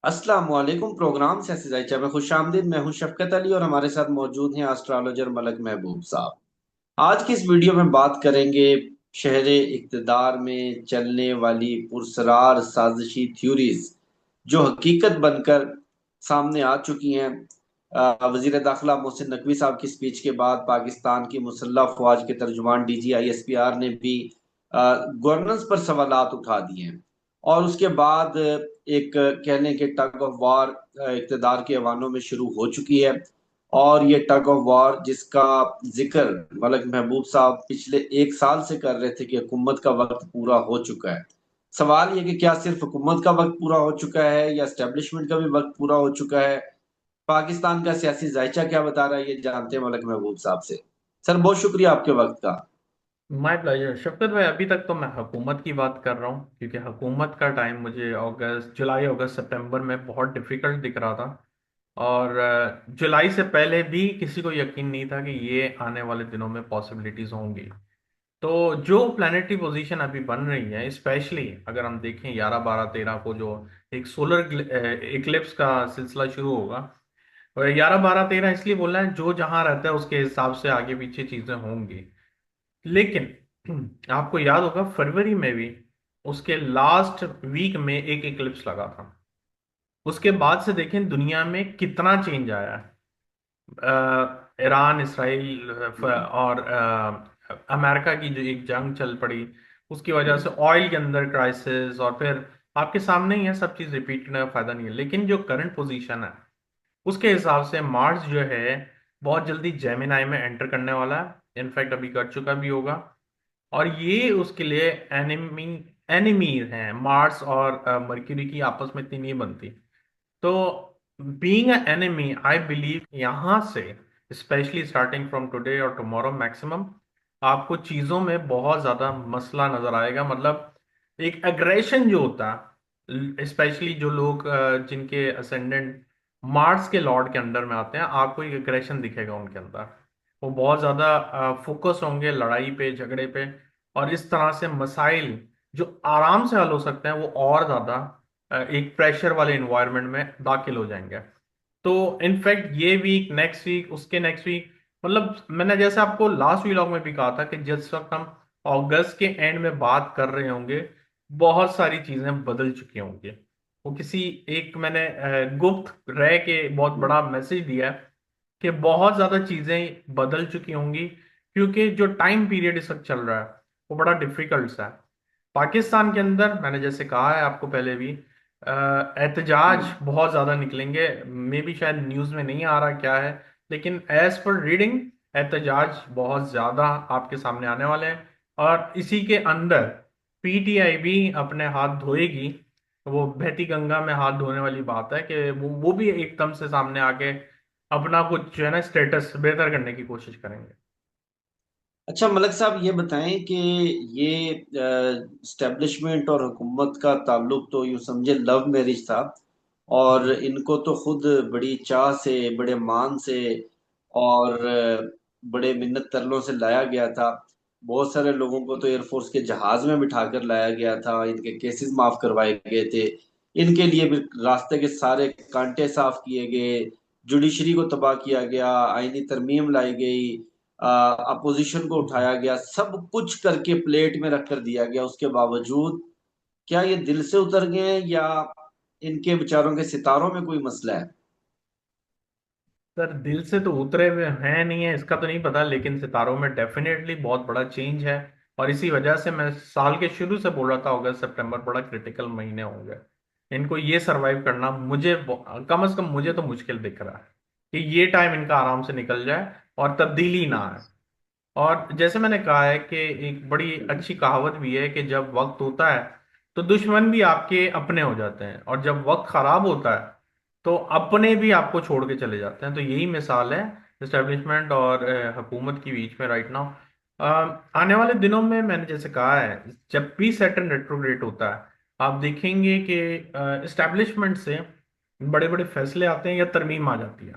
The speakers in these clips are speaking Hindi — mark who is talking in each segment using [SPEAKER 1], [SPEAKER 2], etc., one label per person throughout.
[SPEAKER 1] अस्सलाम वालेकुम। प्रोग्राम से जायचा में खुशामदीद। मैं हूं शफकत अली और हमारे साथ मौजूद हैं एस्ट्रोलॉजर मलक महबूब साहब। आज की इस वीडियो में बात करेंगे शहरे इक़्तिदार में चलने वाली पुरस्रार साजिशी थ्योरीज जो हकीकत बनकर सामने आ चुकी हैं। वजीर दाखिला मोहसिन नकवी साहब की स्पीच के बाद पाकिस्तान की मुसल्लह अफवाज के तर्जुमान DGI SPR ने भी गवर्नेंस पर सवालात उठा दिए हैं। और उसके बाद एक कह लें कि टग ऑफ वार इक़्तिदार के ऐवानों में शुरू हो चुकी है। और ये टग ऑफ वार जिसका जिक्र मलक महबूब साहब पिछले एक साल से कर रहे थे कि हुकूमत का वक्त पूरा हो चुका है। सवाल ये कि क्या सिर्फ हुकूमत का वक्त पूरा हो चुका है या एस्टेब्लिशमेंट का भी वक्त पूरा हो चुका है। पाकिस्तान का सियासी जायचा क्या बता रहा है, ये जानते हैं मलक महबूब साहब से। सर, बहुत शुक्रिया आपके वक्त का।
[SPEAKER 2] माय प्लेजर शफकत भाई। अभी तक तो मैं हुकूमत की बात कर रहा हूँ क्योंकि हुकूमत का टाइम मुझे अगस्त जुलाई अगस्त सितंबर में बहुत डिफिकल्ट दिख रहा था। और जुलाई से पहले भी किसी को यकीन नहीं था कि ये आने वाले दिनों में पॉसिबिलिटीज होंगी। तो जो प्लानिटरी पोजीशन अभी बन रही है, स्पेशली अगर हम देखें 11 12 13 को जो एक सोलर इक्लिप्स का सिलसिला शुरू होगा। और 11 12 13 इसलिए बोला है, जो जहां रहता है उसके हिसाब से आगे पीछे चीजें होंगी। लेकिन आपको याद होगा फरवरी में भी उसके लास्ट वीक में एक इक्लिप्स लगा था। उसके बाद से देखें दुनिया में कितना चेंज आया है। ईरान इसराइल और अमेरिका की जो एक जंग चल पड़ी, उसकी वजह से ऑयल के अंदर क्राइसिस, और फिर आपके सामने ही है, सब चीज रिपीट करने का फायदा नहीं है। लेकिन जो करंट पोजीशन है उसके हिसाब से मार्स जो है बहुत जल्दी जेमिनाई में एंटर करने वाला है। इनफैक्ट अभी कर चुका भी होगा। और ये उसके लिए एनिमी एनिमी हैं। मार्स और मर्क्यूरी की आपस में इतनी नहीं बनती। तो being a enemy I believe यहां से स्पेशली स्टार्टिंग फ्रॉम टुडे और टुमारो मैक्सिमम आपको चीजों में बहुत ज्यादा मसला नजर आएगा। मतलब एक एग्रेशन जो होता है, स्पेशली जो लोग जिनके असेंडेंट मार्स के लॉर्ड के अंडर में आते हैं, आपको एक एग्रेशन दिखेगा उनके अंदर। वो बहुत ज्यादा फोकस होंगे लड़ाई पे, झगड़े पे। और इस तरह से मसाइल जो आराम से हल हो सकते हैं वो और ज्यादा एक प्रेशर वाले इन्वायरमेंट में दाखिल हो जाएंगे। तो इनफैक्ट ये वीक, नेक्स्ट वीक, उसके नेक्स्ट वीक, मतलब मैंने जैसे आपको लास्ट व्लॉग में भी कहा था कि जिस वक्त हम अगस्त के एंड में बात कर रहे होंगे, बहुत सारी चीजें बदल चुकी होंगी। वो किसी एक मैंने गुप्त रह के बहुत बड़ा मैसेज दिया है कि बहुत ज्यादा चीजें बदल चुकी होंगी, क्योंकि जो टाइम पीरियड इस वक्त चल रहा है वो बड़ा डिफिकल्ट सा है। पाकिस्तान के अंदर मैंने जैसे कहा है आपको पहले भी, एहतजाज बहुत ज्यादा निकलेंगे। मे बी शायद न्यूज में नहीं आ रहा क्या है, लेकिन एज पर रीडिंग एहतजाज बहुत ज्यादा आपके सामने आने वाले हैं। और इसी के अंदर PTI भी अपने हाथ धोएगी। वो बहती गंगा में हाथ धोने वाली बात है कि वो भी एकदम से सामने आके अपना कुछ जो है ना स्टेटस बेहतर करने की कोशिश करेंगे।
[SPEAKER 1] अच्छा मलक साहब, ये बताएं कि ये स्टैब्लिशमेंट और हुकूमत का ताल्लुक तो यूं समझे लव मैरिज था। और
[SPEAKER 2] जी।
[SPEAKER 1] इनको तो खुद बड़ी चाह से, बड़े मान से और बड़े मिन्नत तरलों से लाया गया था। बहुत सारे लोगों को तो एयरफोर्स के जहाज में बिठा कर लाया गया था, इनके केसेस माफ करवाए गए थे। इनके लिए भी रास्ते के सारे कांटे साफ किए गए, जुडिशरी को तबाह किया गया, आईनी तरमीम लाई गई, अपोजिशन को
[SPEAKER 2] जी
[SPEAKER 1] उठाया गया, सब कुछ करके प्लेट में रख कर दिया गया। उसके बावजूद क्या ये दिल से उतर गए हैं या इनके बेचारों के सितारों में कोई मसला है?
[SPEAKER 2] सर, दिल से तो उतरे हुए हैं नहीं है इसका तो नहीं पता, लेकिन सितारों में डेफिनेटली बहुत बड़ा चेंज है। और इसी वजह से मैं साल के शुरू से बोल रहा था अगस्त सितंबर बड़ा क्रिटिकल महीने होंगे। इनको ये सरवाइव करना मुझे कम से कम मुझे तो मुश्किल दिख रहा है कि ये टाइम इनका आराम से निकल जाए और तब्दीली ना आए। और जैसे मैंने कहा है कि एक बड़ी अच्छी कहावत भी है कि जब वक्त होता है तो दुश्मन भी आपके अपने हो जाते हैं, और जब वक्त खराब होता है तो अपने भी आपको छोड़ के चले जाते हैं। तो यही मिसाल है एस्टेब्लिशमेंट और हुकूमत के बीच में राइट नाउ। आने वाले दिनों में मैंने जैसे कहा है, जब भी सैटर्न रेट्रोग्रेड होता है आप देखेंगे कि एस्टेब्लिशमेंट से बड़े बड़े फैसले आते हैं या तरमीम आ जाती है।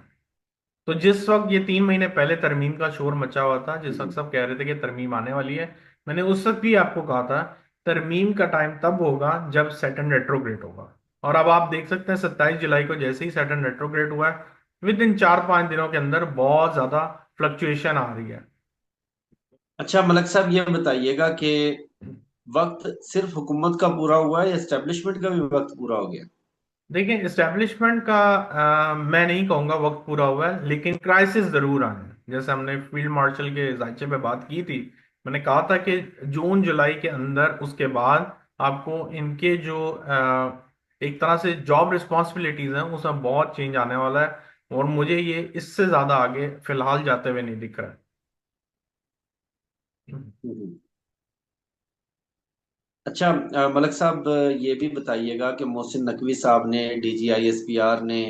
[SPEAKER 2] तो जिस वक्त ये 3 महीने पहले तरमीम का शोर मचा हुआ था, जिस वक्त सब कह रहे थे कि तरमीम आने वाली है, मैंने उस वक्त भी आपको कहा था तरमीम का टाइम तब होगा जब सैटर्न रेट्रोग्रेड होगा। और अब आप देख सकते हैं 27 जुलाई को जैसे ही सैटर्न रेट्रोग्रेड हुआ है, विद इन 4-5 दिनों के अंदर बहुत ज्यादा फ्लक्चुएशन आ रही है।
[SPEAKER 1] अच्छा मलक साहब, ये बताइएगा कि वक्त सिर्फ हुकूमत का पूरा हुआ है या एस्टेब्लिशमेंट का भी वक्त पूरा हो गया?
[SPEAKER 2] देखिए, इस्टेब्लिशमेंट का मैं नहीं कहूंगा वक्त पूरा हुआ है, लेकिन क्राइसिस जरूर आए हैं। जैसे हमने फील्ड मार्शल के जायचे पे बात की थी, मैंने कहा था कि जून जुलाई के अंदर उसके बाद आपको इनके जो एक तरह से जॉब रिस्पॉन्सिबिलिटीज हैं उसमें बहुत चेंज आने वाला है। और मुझे ये इससे ज्यादा आगे फिलहाल जाते हुए नहीं दिख रहा है।
[SPEAKER 1] हम्म। अच्छा मलक साहब, ये भी बताइएगा कि मोहसिन नकवी साहब ने, DGISPR ने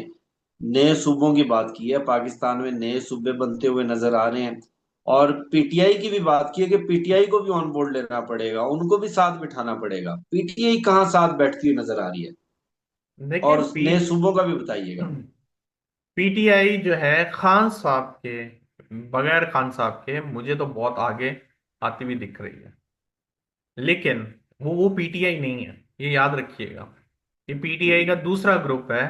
[SPEAKER 1] नए सूबों की बात की है। पाकिस्तान में नए सूबे बनते हुए नजर आ रहे हैं। और पीटीआई की भी बात की है कि पीटीआई को भी ऑन बोर्ड लेना पड़ेगा, उनको भी साथ बिठाना पड़ेगा। पीटीआई कहाँ साथ बैठती हुई नजर आ रही है?
[SPEAKER 2] देखिए,
[SPEAKER 1] और उस नए सूबों का भी बताइएगा।
[SPEAKER 2] पीटीआई जो है खान साहब के, बगैर खान साहब के मुझे तो बहुत आगे आती हुई दिख रही है। लेकिन वो पीटीआई नहीं है, ये याद रखिएगा। ये पीटीआई का
[SPEAKER 1] हम्म।
[SPEAKER 2] दूसरा ग्रुप है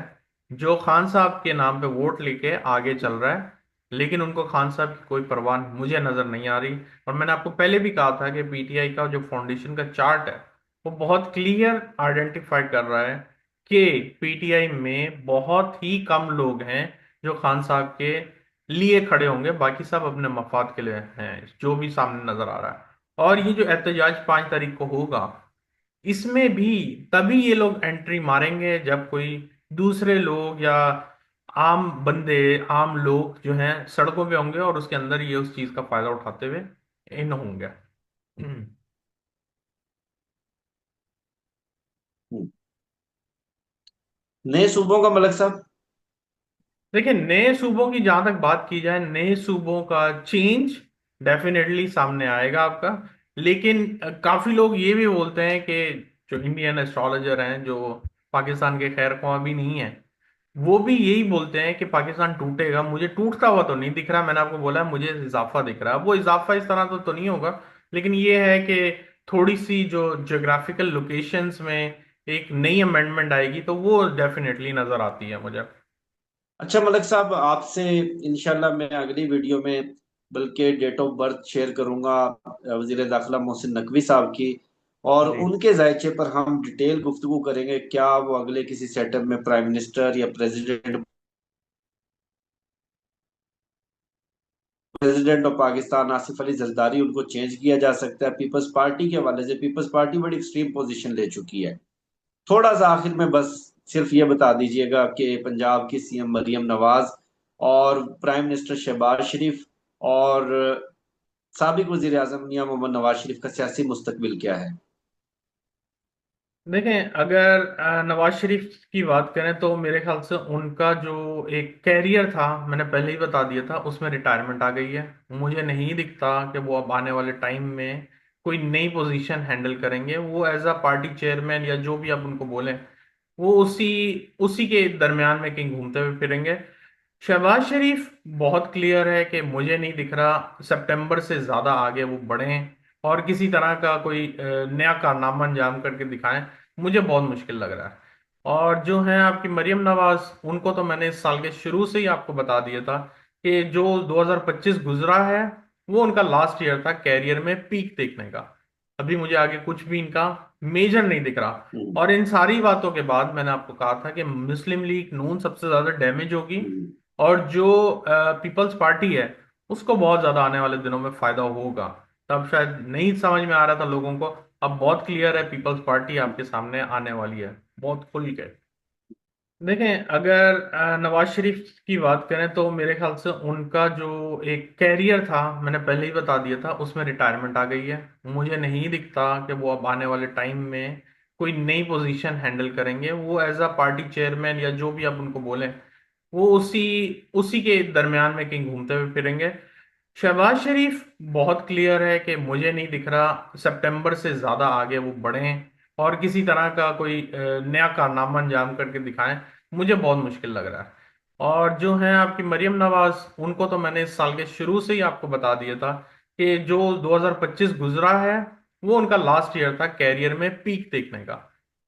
[SPEAKER 2] जो खान साहब के नाम पे वोट लेके आगे चल रहा है। लेकिन उनको खान साहब की कोई परवाह मुझे नजर नहीं आ रही। और मैंने आपको पहले भी कहा था कि पीटीआई का जो फाउंडेशन का चार्ट है वो बहुत क्लियर आइडेंटिफाई कर रहा है कि पीटीआई में बहुत ही कम लोग हैं जो खान साहब के लिए खड़े होंगे, बाकी सब अपने मफाद के लिए हैं, जो भी सामने नजर आ रहा है। और ये जो एहतजाज 5 तारीख को होगा, इसमें भी तभी ये लोग एंट्री मारेंगे जब कोई दूसरे लोग या आम बंदे, आम लोग जो हैं सड़कों पे होंगे और उसके अंदर ये उस चीज का फायदा उठाते हुए इन होंगे।
[SPEAKER 1] हम्म। नए सूबों का मलक साहब।
[SPEAKER 2] देखिए, नए सूबों की जहां तक बात की जाए, नए सूबों का चेंज डेफिनेटली सामने आएगा आपका। लेकिन काफी लोग ये भी बोलते हैं कि जो इंडियन एस्ट्रोलॉजर हैं, जो पाकिस्तान के खैर ख्वाह भी नहीं है, वो भी यही बोलते हैं कि पाकिस्तान टूटेगा। मुझे टूटता हुआ तो नहीं दिख रहा, मैंने आपको बोला है मुझे इजाफा दिख रहा है। वो इजाफा इस तरह तो नहीं होगा, लेकिन ये है कि थोड़ी सी जो ज्योग्राफिकल लोकेशंस में एक नई अमेंडमेंट आएगी, तो वो डेफिनेटली नजर आती है मुझे।
[SPEAKER 1] अच्छा मलक साहब, आपसे इंशाल्लाह मैं अगली वीडियो में बल्कि डेट ऑफ बर्थ शेयर करूंगा वजीर दाखिला मोहसिन नकवी साहब की। और
[SPEAKER 2] जी।
[SPEAKER 1] उनके जायचे पर हम डिटेल गुफ्तगू करेंगे। क्या वो अगले किसी सेटअप में प्राइम मिनिस्टर या प्रेसिडेंट ऑफ पाकिस्तान आसिफ अली जरदारी, उनको चेंज किया जा सकता है? पीपल्स पार्टी के हवाले से पीपल्स पार्टी बड़ी एक्सट्रीम पोजीशन ले चुकी है। थोड़ा सा आखिर में बस सिर्फ ये बता दीजिएगा कि पंजाब की CM मरियम नवाज और प्राइम मिनिस्टर शहबाज शरीफ और साबिक वजीर आजम मियां मोहम्मद नवाज शरीफ का सियासी मुस्तकबिल क्या है?
[SPEAKER 2] देखें, अगर नवाज शरीफ की बात करें तो मेरे ख्याल से उनका जो एक कैरियर था, मैंने पहले ही बता दिया था, उसमें रिटायरमेंट आ गई है। मुझे नहीं दिखता कि वो अब आने वाले टाइम में कोई नई पोजीशन हैंडल करेंगे। वो एज अ पार्टी चेयरमैन या जो भी आप उनको बोलें, वो उसी उसी के दरमियान में कहीं घूमते हुए फिरेंगे। शहबाज शरीफ बहुत क्लियर है कि मुझे नहीं दिख रहा सितंबर से ज्यादा आगे वो बढ़े और किसी तरह का कोई नया कारनामा अंजाम करके दिखाएं। मुझे बहुत मुश्किल लग रहा है। और जो है आपकी मरियम नवाज, उनको तो मैंने इस साल के शुरू से ही आपको बता दिया था कि जो 2025 गुजरा है वो उनका लास्ट ईयर था कैरियर में पीक देखने का। अभी मुझे आगे कुछ भी इनका मेजर नहीं दिख रहा।
[SPEAKER 1] हम्म।
[SPEAKER 2] और इन सारी बातों के बाद मैंने आपको कहा था कि मुस्लिम लीग नून सबसे ज्यादा डैमेज होगी।
[SPEAKER 1] हम्म।
[SPEAKER 2] और जो पीपल्स पार्टी है उसको बहुत ज्यादा आने वाले दिनों में फायदा होगा। तब शायद नहीं समझ में आ रहा था लोगों को, अब बहुत क्लियर है, पीपल्स पार्टी आपके सामने आने वाली है बहुत खुल के। देखें, अगर नवाज शरीफ की बात करें तो मेरे ख्याल से उनका जो एक कैरियर था, मैंने पहले ही बता दिया था, उसमें रिटायरमेंट आ गई है। मुझे नहीं दिखता कि वो अब आने वाले टाइम में कोई नई पोजीशन हैंडल करेंगे। वो एज अ पार्टी चेयरमैन या जो भी आप उनको बोलें, वो उसी उसी के दरमियान में कहीं घूमते हुए फिरेंगे। शहबाज शरीफ बहुत क्लियर है कि मुझे नहीं दिख रहा सितंबर से ज्यादा आगे वो बढ़ें और किसी तरह का कोई नया कारनामा अंजाम करके दिखाएं। मुझे बहुत मुश्किल लग रहा है। और जो है आपकी मरियम नवाज, उनको तो मैंने इस साल के शुरू से ही आपको बता दिया था कि जो 2025 गुजरा है वो उनका लास्ट ईयर था कैरियर में पीक देखने का।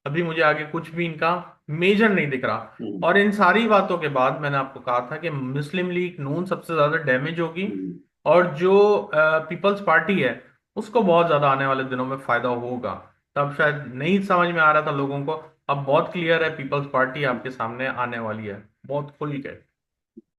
[SPEAKER 2] अभी मुझे आगे कुछ भी इनका मेजर नहीं दिख रहा।
[SPEAKER 1] हम्म,
[SPEAKER 2] और इन सारी बातों के बाद मैंने आपको कहा था कि मुस्लिम लीग नून सबसे ज्यादा डैमेज होगी,
[SPEAKER 1] हम्म,
[SPEAKER 2] और जो पीपल्स पार्टी है उसको बहुत ज्यादा आने वाले दिनों में फायदा होगा। तब शायद नहीं समझ में आ रहा था लोगों को, अब बहुत क्लियर है, पीपल्स पार्टी
[SPEAKER 1] हम्म।
[SPEAKER 2] आपके सामने आने वाली है बहुत खुल के।